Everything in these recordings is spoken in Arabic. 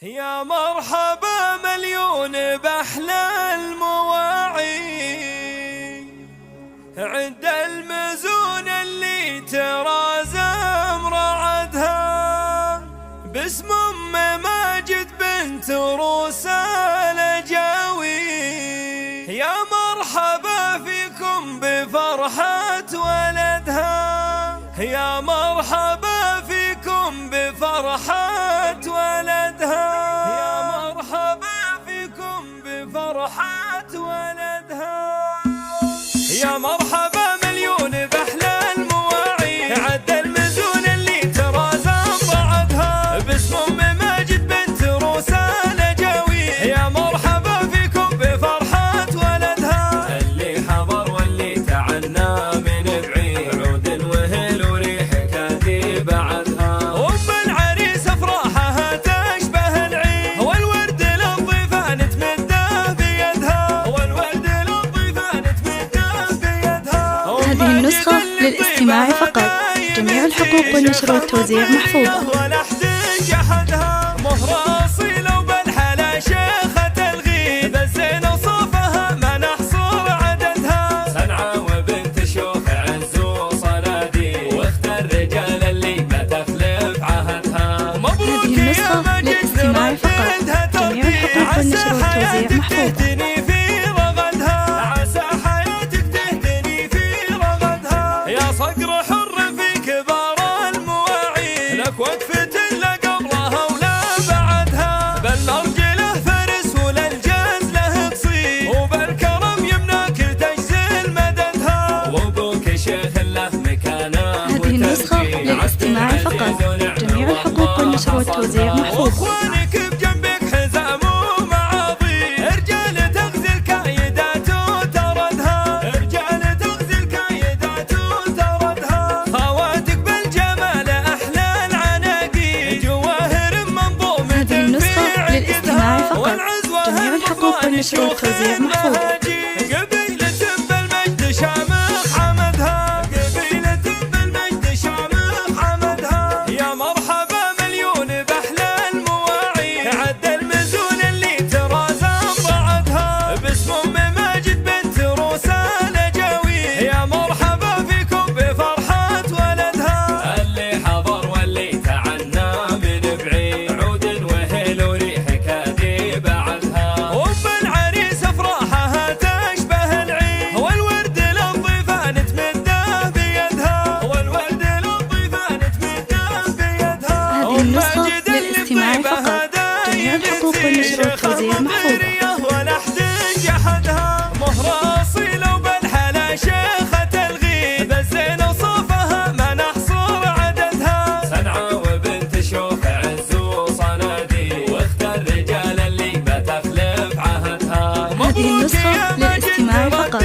يا مرحبا مليون بأحلى المواعي، عند المزون اللي ترى زمر عدها، باسم أم ماجد بنت روس الجاوي. يا مرحبا فيكم بفرحة ولدها، يا مرحبا فيكم بفرحة ولدها، يا مرحبا فيكم بفرحة ولدها. يا مرحبا مليون بأحلى المواعي، عد المزون اللي ترى زمر عدها، باسم أم ماجد بنت روس الجاوي. يا مرحبا فيكم بفرحة ولدها، اللي حضر واللي تعنى من بعيد، عود وهل وريح كاتي بعدها. أم العريس أفراحها تشبه العيد، والورد للضيفان تمده بيدها، والورد للضيفان تمده بيدها. هذه النسخة للاستماع فقط، جميع الحقوق والنشر والتوزيع محفوظة. ولا احتج أحدها، مهر أصيلة وبالحلا شيخة الغيب، الزين وصوفها ما نحصر عددها. صنعاء وبنت شوخ عز وصناديق، واخت الرجال اللي ما تخلف عهدها. مبروك هذه النسخة للاستماع فقط، جميع الحقوق والنشر والتوزيع محفوظة. يا صقر حر في كبار المواعيد، لك وقفة لا قبلها ولا بعدها، بل نرجله فرس وللجاز له قصيد، وبالكرم يمناك تجزل مددها. وابوك شيخ له مكانه. هذه النسخة للاستماع فقط، جميع الحقوق والنشر والتوزيع محفوظة. للاستماع فقط، جميع الحقوق والنشر والتوزيع محفوظة. قبيلة بالمجد شامخ حمدها، قبيلة بالمجد شامخ حمدها. يا مرحبا مليون بأحلى المواعي، عد المزون اللي ترى زمر عدها، باسم أم ماجد بنت روس الجاوي. يا مرحبا فيكم بفرحة ولدها، اللي حضر واللي تعنى من بعيد، عود وهل وريح بعدها. أم العريس أفراحها تشبه العيد، والورد للضيفان تمده بيدها، والورد للضيفان تمده بيدها. هذه النسخة للاستماع فقط، جميع الحقوق والنشر والتوزيع محفوظة. ولا احتج أحدها، مهر أصيلة وبالحلا شيخة الغيب، الزين وصوفها ما نحصر عددها. صنعاء وبنت شوخ عز وصناديق، واخت الرجال اللي ما تخلف عهدها. هذه النسخة للاستماع فقط،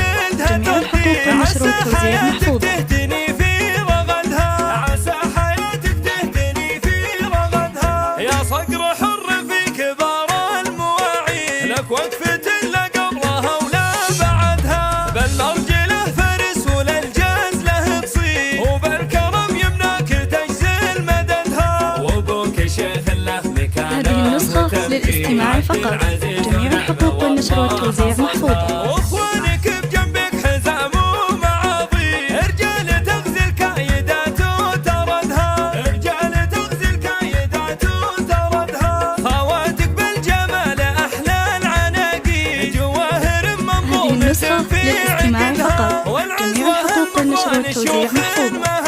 جميع الحقوق والنشر والتوزيع محفوظة. تهتني في رغدها، عسى حياتك تهتني في رغدها. يا صقر حر في كبار المواعيد، لك وقفة لا قبلها ولا بعدها، بل نرجله فرس وللجاز له قصيد، وبالكرم يمناك تجزل مددها. وابوك شيخ له مكانه. هذه النسخة للاستماع فقط، جميع الحقوق والنشر والتوزيع محفوظة. واخوانك بجنبك حزام ومعاضي، رجال تغزي الكايدات وتردها، رجال تغزي الكايدات وتردها. خواتك بالجمال احلى العناقيد، جواهر منظومة. هذه النسخة للاستماع فقط، جميع الحقوق والنشر والتوزيع محفوظة.